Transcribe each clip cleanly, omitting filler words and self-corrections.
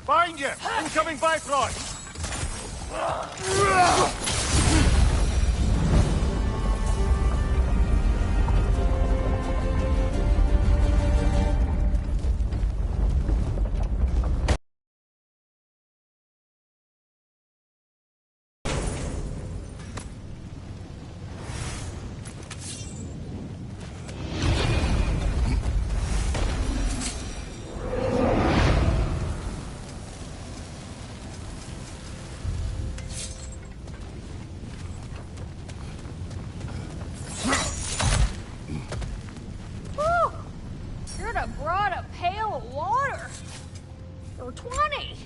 Find you! Incoming Bifrost! Brought a pail of water for 20.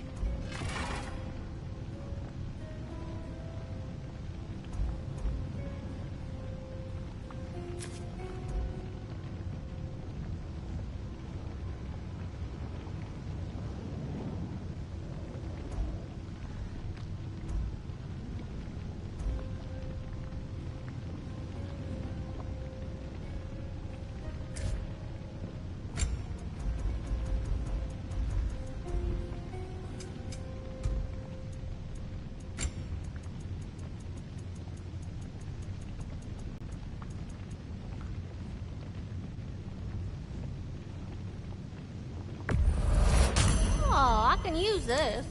Oh, I can use this.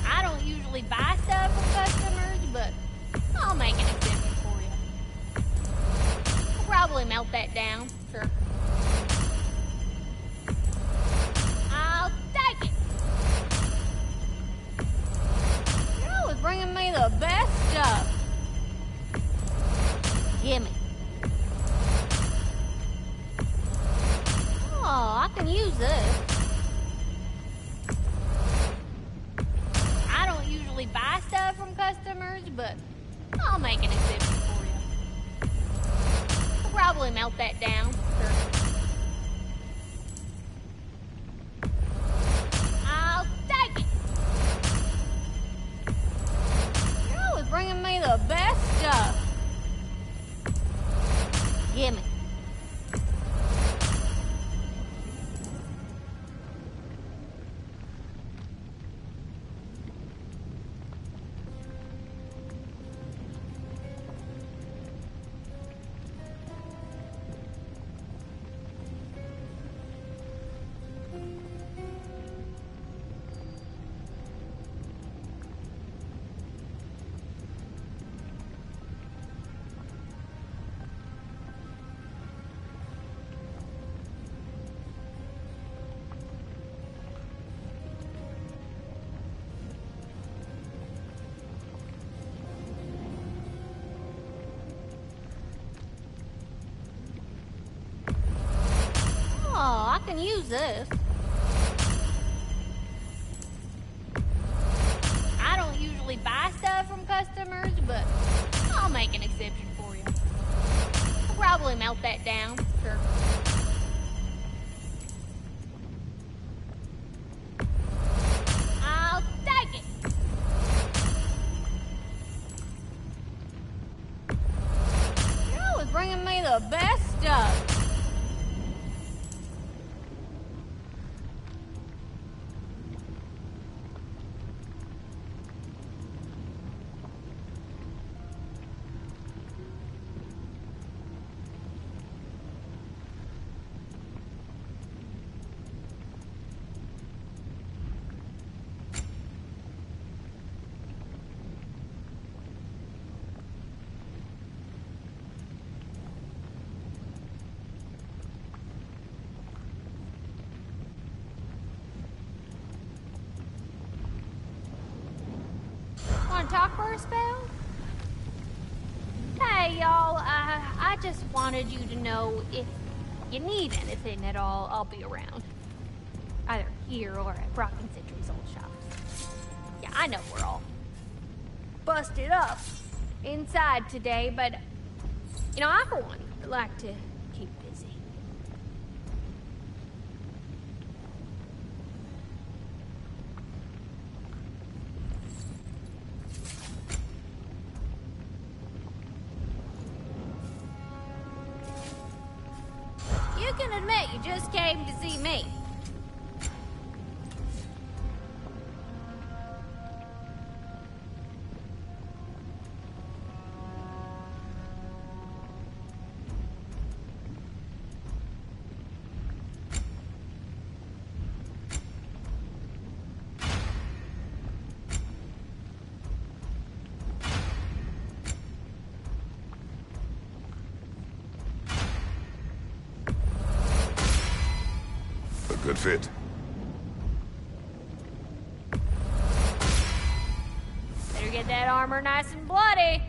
I don't usually buy stuff from customers, but I'll make an exception for you. I'll probably melt that down, sure. I'll take it. Bringing me the best stuff. Gimme. Oh, I can use this. I don't usually buy stuff from customers, but I'll make an exception for you. I'll probably melt that down, sure. Bringing me the best stuff. Gimme. Oh, I can use this. I don't usually buy stuff from customers, but I'll make an exception for you. I'll probably melt that down, sure. I'll take it. You're always bringing me the best stuff. Want to talk for a spell? Hey, y'all. I just wanted you to know if you need anything at all, I'll be around. Either here or at Brock and Citri's old shops. Yeah, I know we're all busted up inside today, but, you know, I, for one, like to keep busy. can admit you just came to see me. Good fit. Better get that armor nice and bloody.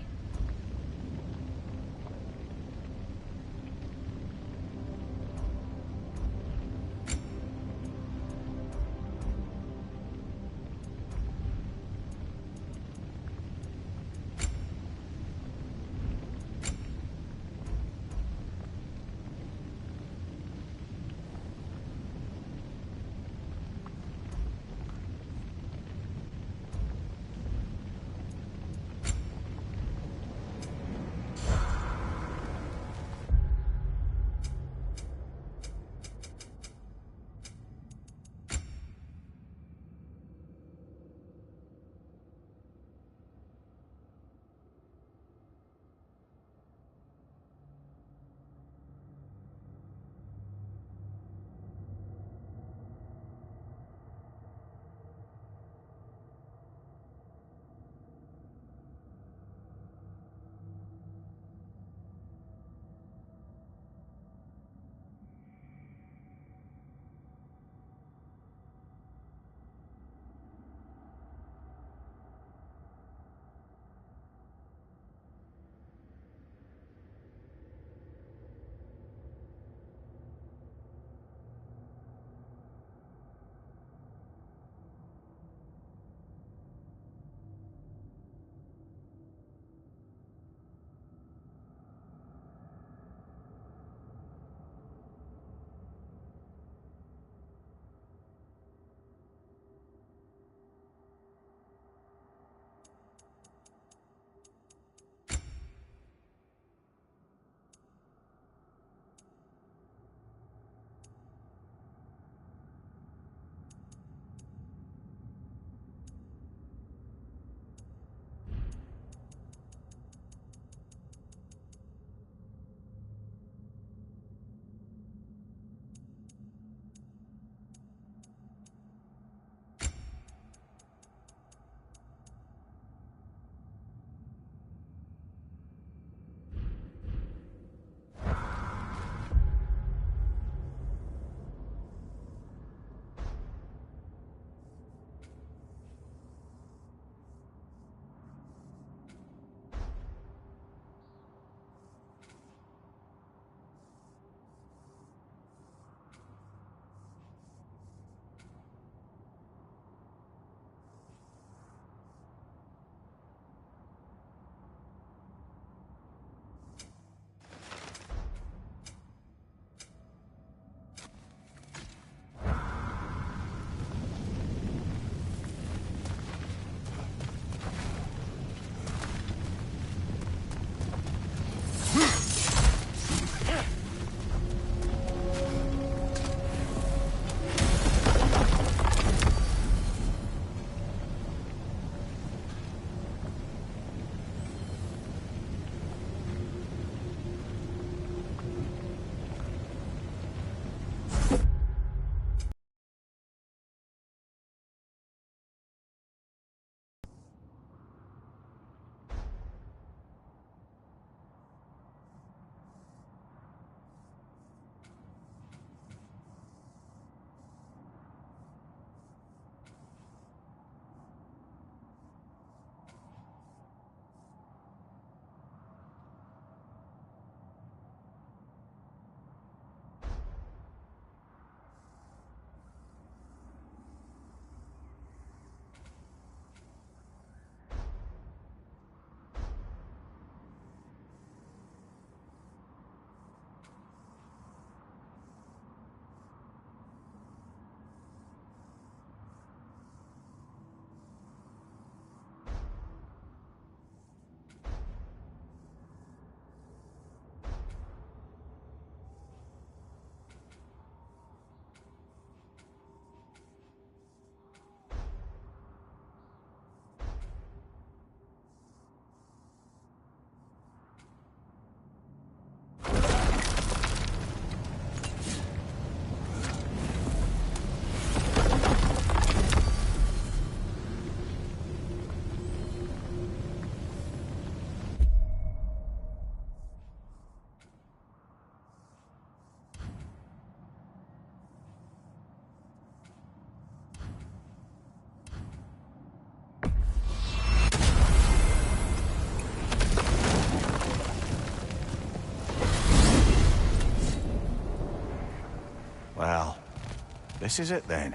this is it then.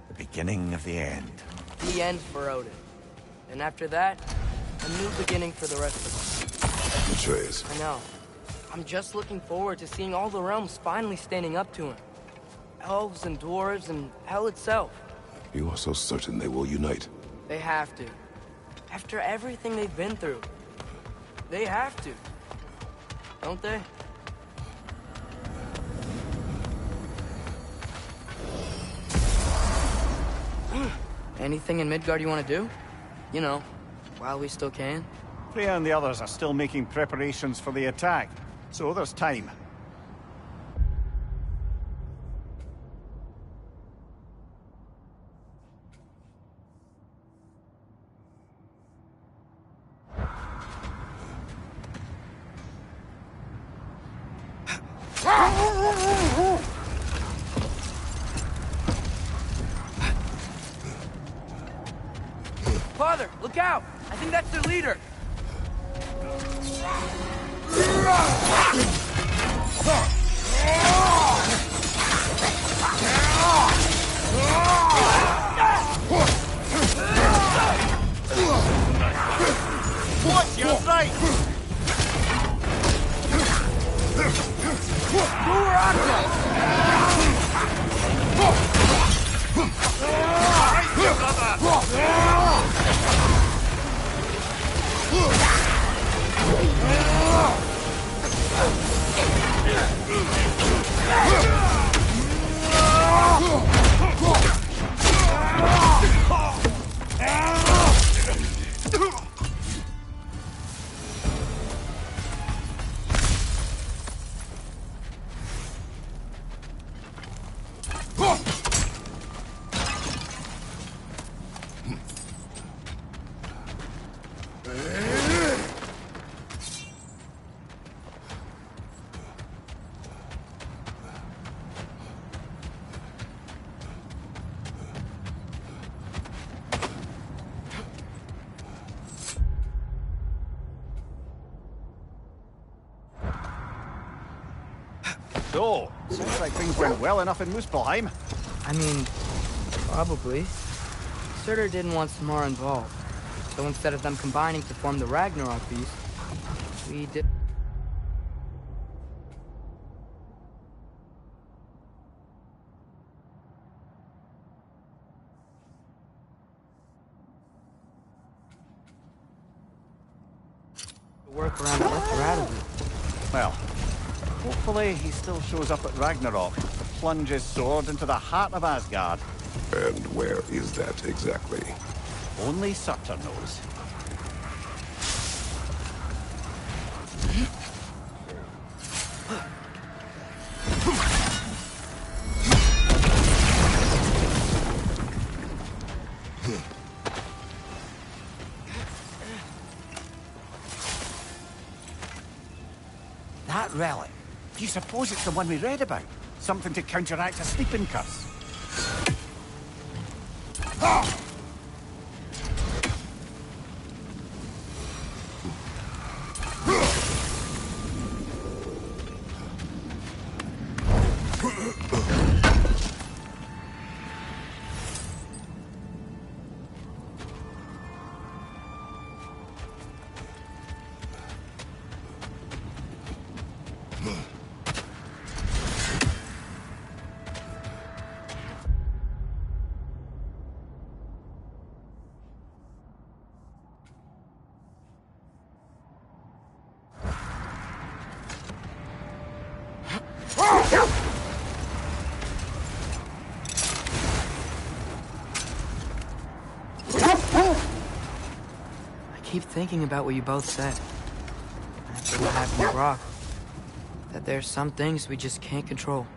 The beginning of the end. The end for Odin. And after that, a new beginning for the rest of us. Atreus. I know. I'm just looking forward to seeing all the realms finally standing up to him. Elves and dwarves and hell itself. You are so certain they will unite. They have to. After everything they've been through. They have to. Don't they? Anything in Midgard you want to do? You know, while we still can. Freya and the others are still making preparations for the attack, so there's time. Father, look out! I think that's their leader! Watch your right! So, sounds like things went well enough in Muspelheim. I mean, probably. Surtur didn't want Samara involved. So instead of them combining to form the Ragnarok beast, we did... work around it left her out of it. Well, hopefully he still shows up at Ragnarok to plunge his sword into the heart of Asgard. And where is that exactly? Only Surtur knows. That relic. Do you suppose it's the one we read about? Something to counteract a sleeping curse? I keep thinking about what you both said. After what happened to Brock. That there's some things we just can't control.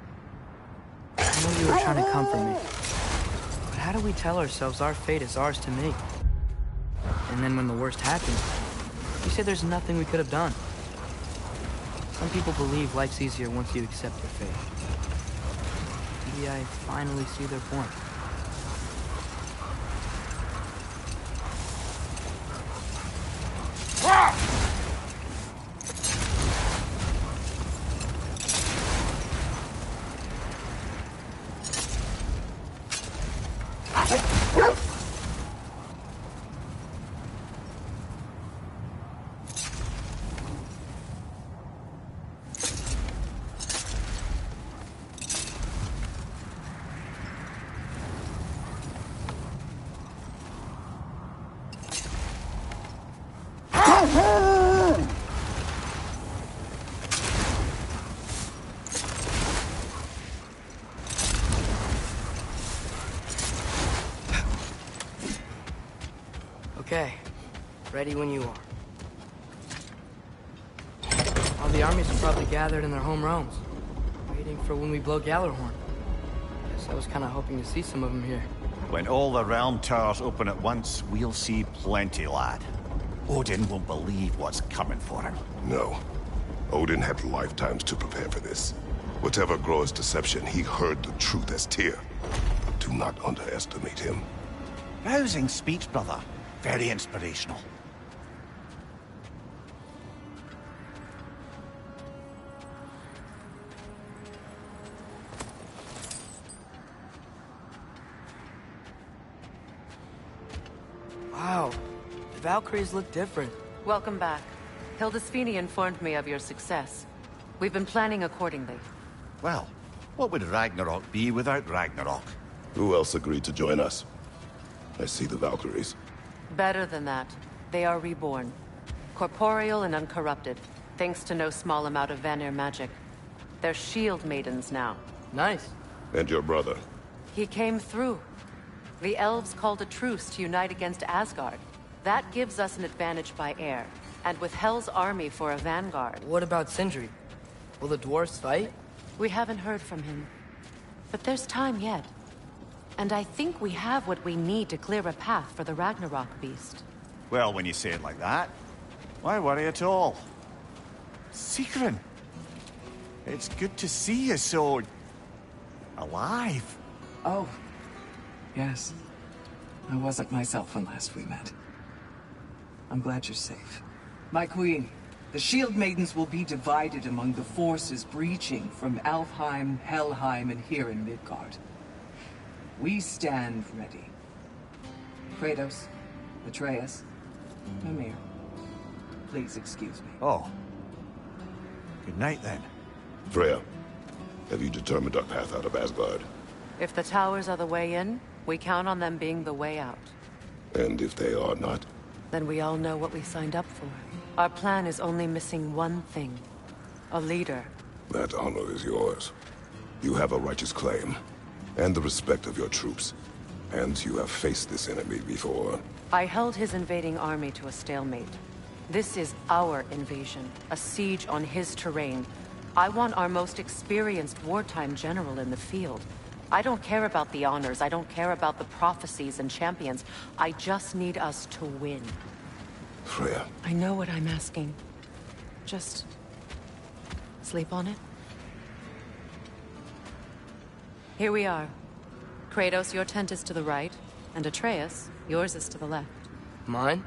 I know you were trying to comfort me. But how do we tell ourselves our fate is ours to make? And then when the worst happens, you say there's nothing we could have done. Some people believe life's easier once you accept your fate. Maybe I finally see their point. Okay. Ready when you are. All the armies are probably gathered in their home realms, waiting for when we blow Gallarhorn. Guess I was kind of hoping to see some of them here. When all the realm towers open at once, we'll see plenty, lad. Odin won't believe what's coming for him. No. Odin had lifetimes to prepare for this. Whatever Groa's deception, he heard the truth as Tyr. Do not underestimate him. Rousing speech, brother. Very inspirational. Wow. The Valkyries look different. Welcome back. Hildisvini informed me of your success. We've been planning accordingly. Well, what would Ragnarok be without Ragnarok? Who else agreed to join us? I see the Valkyries. Better than that. They are reborn. Corporeal and uncorrupted, thanks to no small amount of Vanir magic. They're shield maidens now. Nice. And your brother? He came through. The elves called a truce to unite against Asgard. That gives us an advantage by air. And with Hel's army for a vanguard. What about Sindri? Will the dwarves fight? We haven't heard from him. But there's time yet. And I think we have what we need to clear a path for the Ragnarok beast. Well, when you say it like that, why worry at all? Sigrun, it's good to see you so... alive. Oh, yes. I wasn't myself when last we met. I'm glad you're safe. My queen, the Shield Maidens will be divided among the forces breaching from Alfheim, Helheim, and here in Midgard. We stand ready. Kratos, Atreus, Mimir, please excuse me. Oh. Good night, then. Freya, have you determined our path out of Asgard? If the towers are the way in, we count on them being the way out. And if they are not? Then we all know what we signed up for. Our plan is only missing one thing. A leader. That honor is yours. You have a righteous claim, and the respect of your troops. And you have faced this enemy before. I held his invading army to a stalemate. This is our invasion, a siege on his terrain. I want our most experienced wartime general in the field. I don't care about the honors, I don't care about the prophecies and champions. I just need us to win. Freya. I know what I'm asking. Just... sleep on it? Here we are. Kratos, your tent is to the right, and Atreus, yours is to the left. Mine?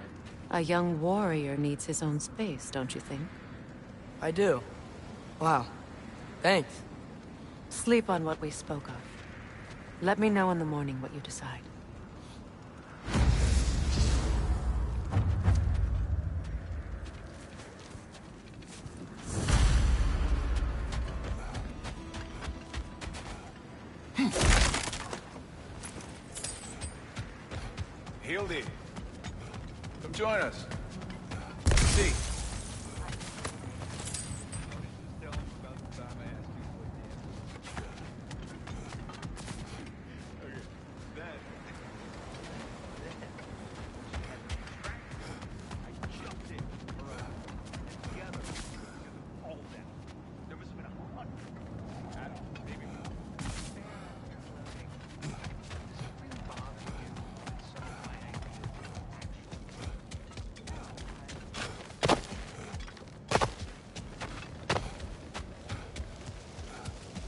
A young warrior needs his own space, don't you think? I do. Wow. Thanks. Sleep on what we spoke of. Let me know in the morning what you decide. Hildy, come join us. See.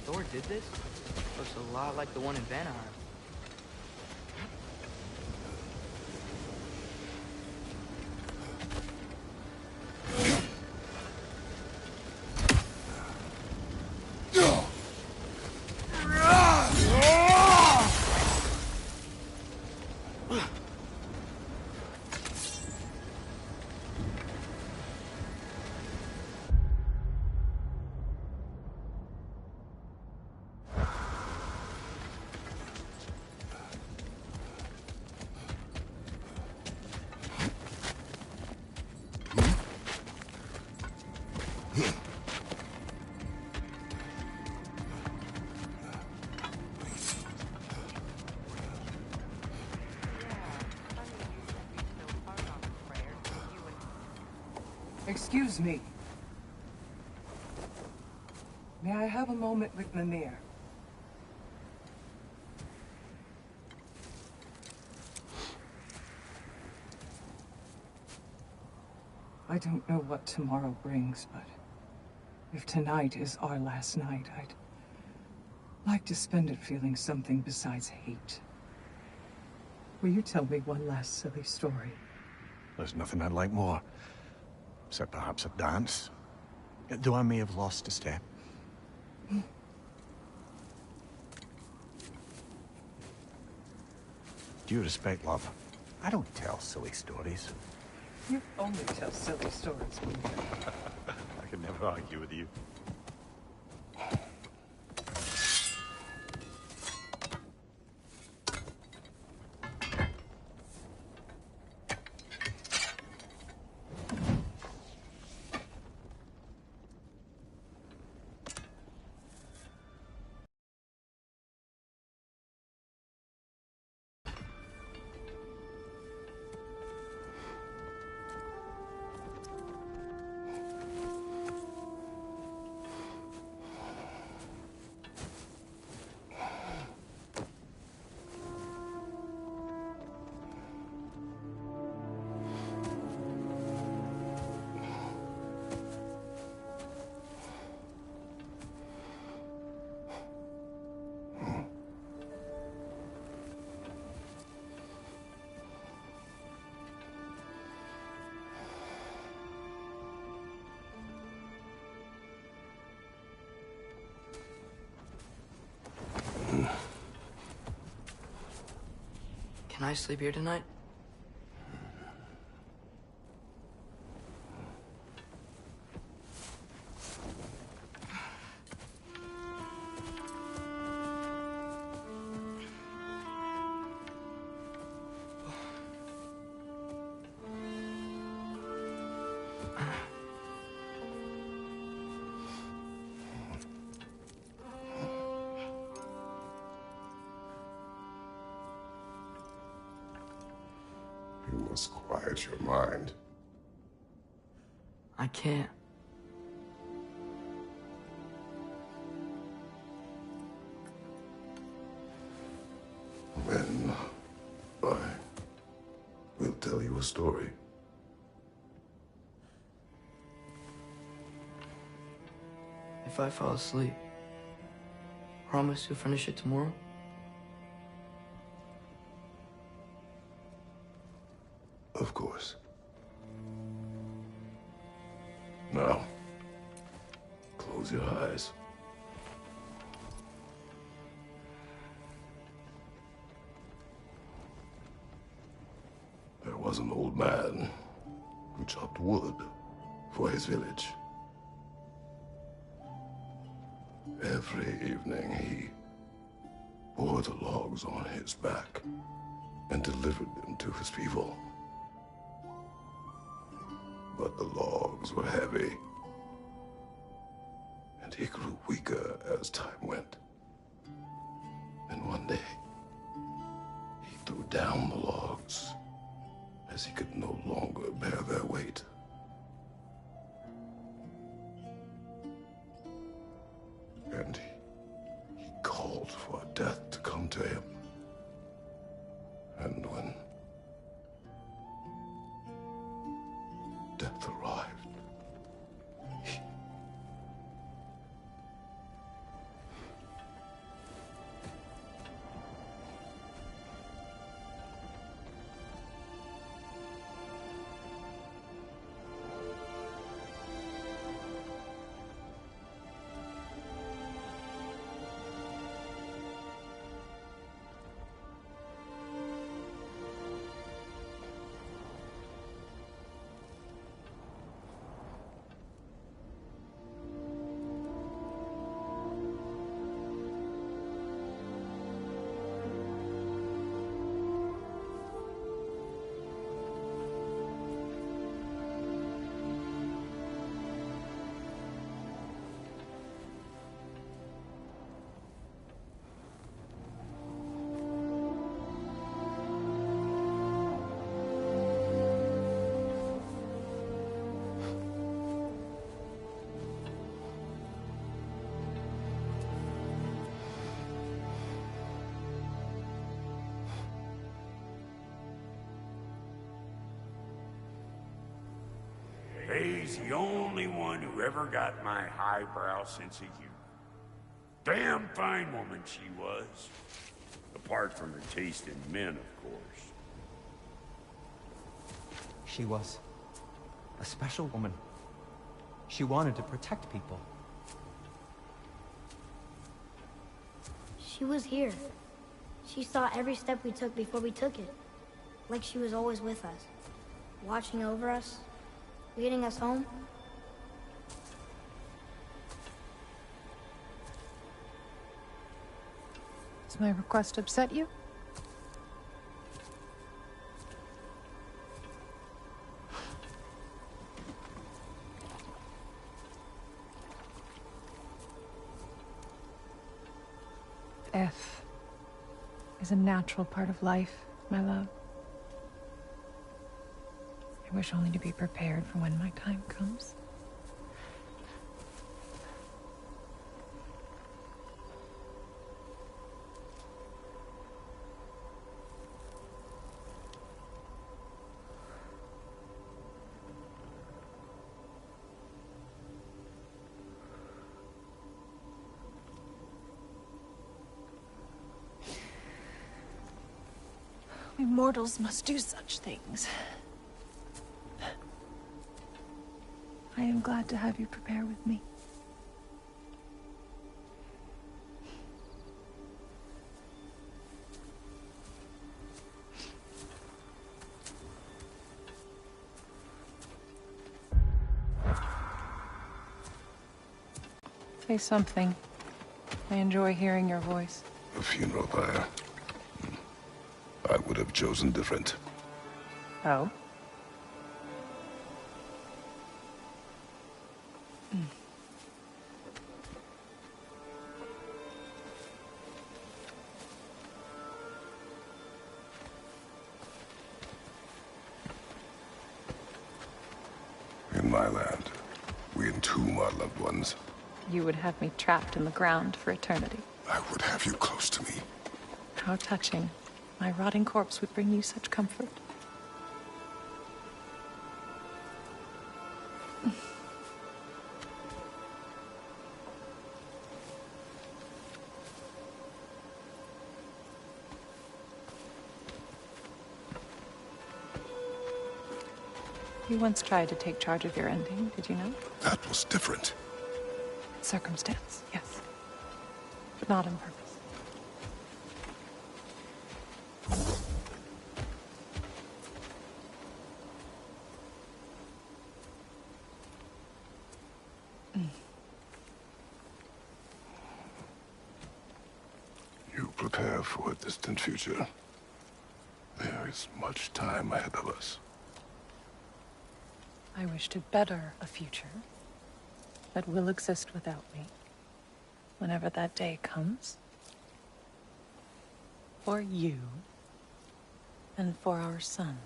Thor did this? Looks a lot like the one in Vanaheim. Excuse me. May I have a moment with Mimir? I don't know what tomorrow brings, but if tonight is our last night, I'd like to spend it feeling something besides hate. Will you tell me one last silly story? There's nothing I'd like more. Except perhaps a dance. Though I may have lost a step. Due respect, love, I don't tell silly stories. You only tell silly stories, Mimir. I can never argue with you. Can I sleep here tonight? You must quiet your mind. I can't. Then I will tell you a story. If I fall asleep, promise you'll finish it tomorrow? Of course. Now, close your eyes. There was an old man who chopped wood for his village. Every evening he bore the logs on his back and delivered them to his people. But the logs were heavy, and he grew weaker as time went. And one day, he threw down the logs as he could no longer bear their weight. And he called for death to come to him. And when death arrived, Ray's the only one who ever got my highbrow sense of humor. Damn fine woman she was. Apart from her taste in men, of course. She was a special woman. She wanted to protect people. She was here. She saw every step we took before we took it. Like she was always with us. Watching over us. Leading us home. Does my request upset you? Death is a natural part of life, my love. I wish only to be prepared for when my time comes. We mortals must do such things. I am glad to have you prepare with me. Say something. I enjoy hearing your voice. A funeral pyre. I would have chosen different. Oh? In my land, we entomb our loved ones. You would have me trapped in the ground for eternity. I would have you close to me. How touching. My rotting corpse would bring you such comfort. You once tried to take charge of your ending, did you know? That was different. Circumstance, yes. But not on purpose. You prepare for a distant future. There is much time ahead of us. I wish to better a future that will exist without me, whenever that day comes. For you, and for our son.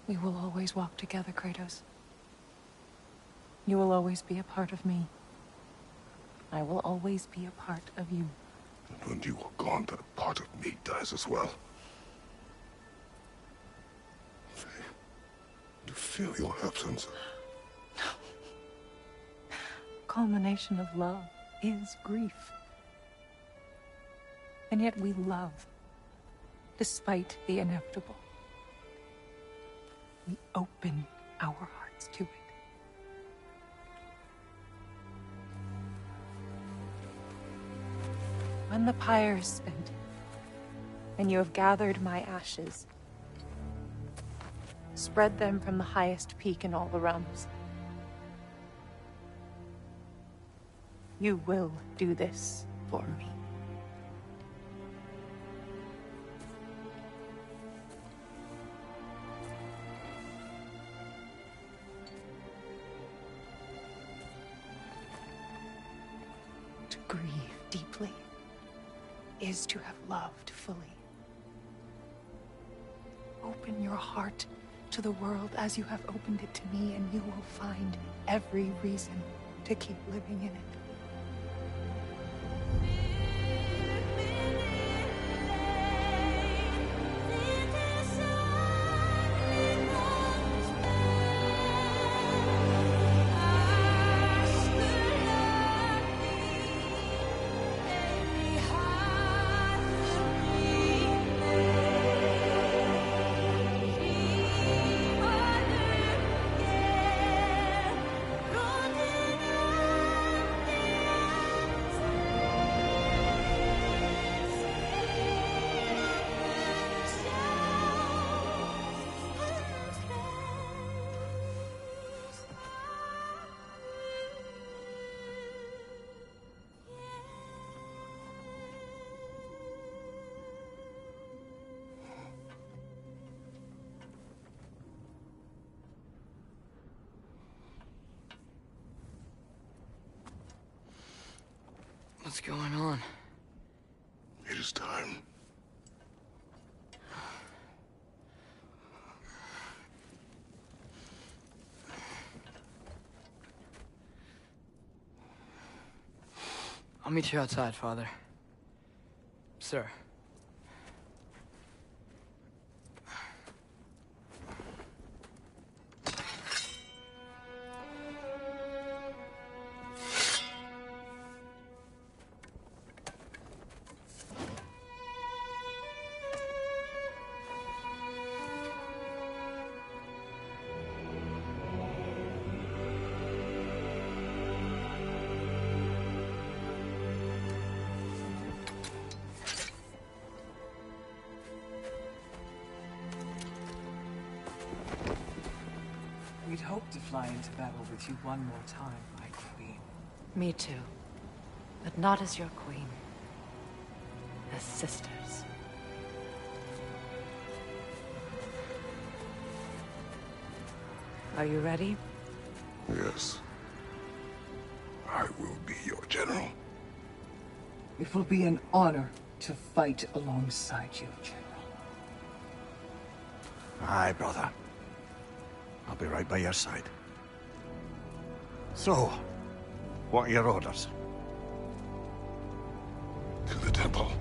We will always walk together, Kratos. You will always be a part of me. I will always be a part of you. And when you are gone, that part of me dies as well. To feel your absence. Culmination of love is grief. And yet we love, despite the inevitable. We open our hearts to it. When the pyre is spent, and you have gathered my ashes, spread them from the highest peak in all the realms. You will do this for me. To grieve deeply is to have loved fully. Open your heart to the world as you have opened it to me, and you will find every reason to keep living in it. What's going on? It is time. I'll meet you outside, Father. Sir. We'd hoped to fly into battle with you one more time, my queen. Me too. But not as your queen. As sisters. Are you ready? Yes. I will be your general. It will be an honor to fight alongside you, General. Aye, brother. I'll be right by your side. So, what are your orders? To the temple.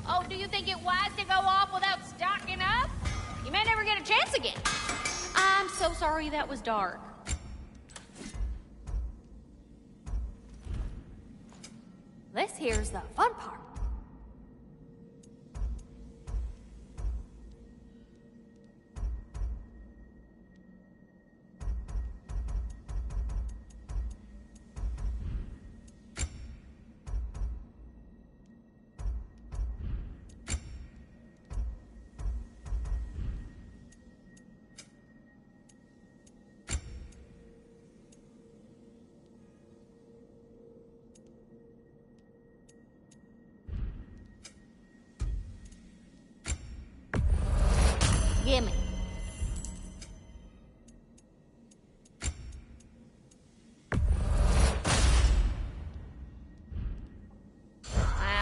Oh, do you think it wise to go off without stocking up? You may never get a chance again. I'm so sorry that was dark. This here's the fun part. Gimme.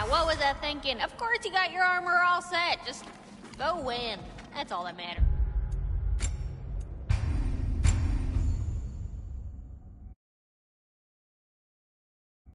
What was I thinking? Of course you got your armor all set. Just go win. That's all that matters.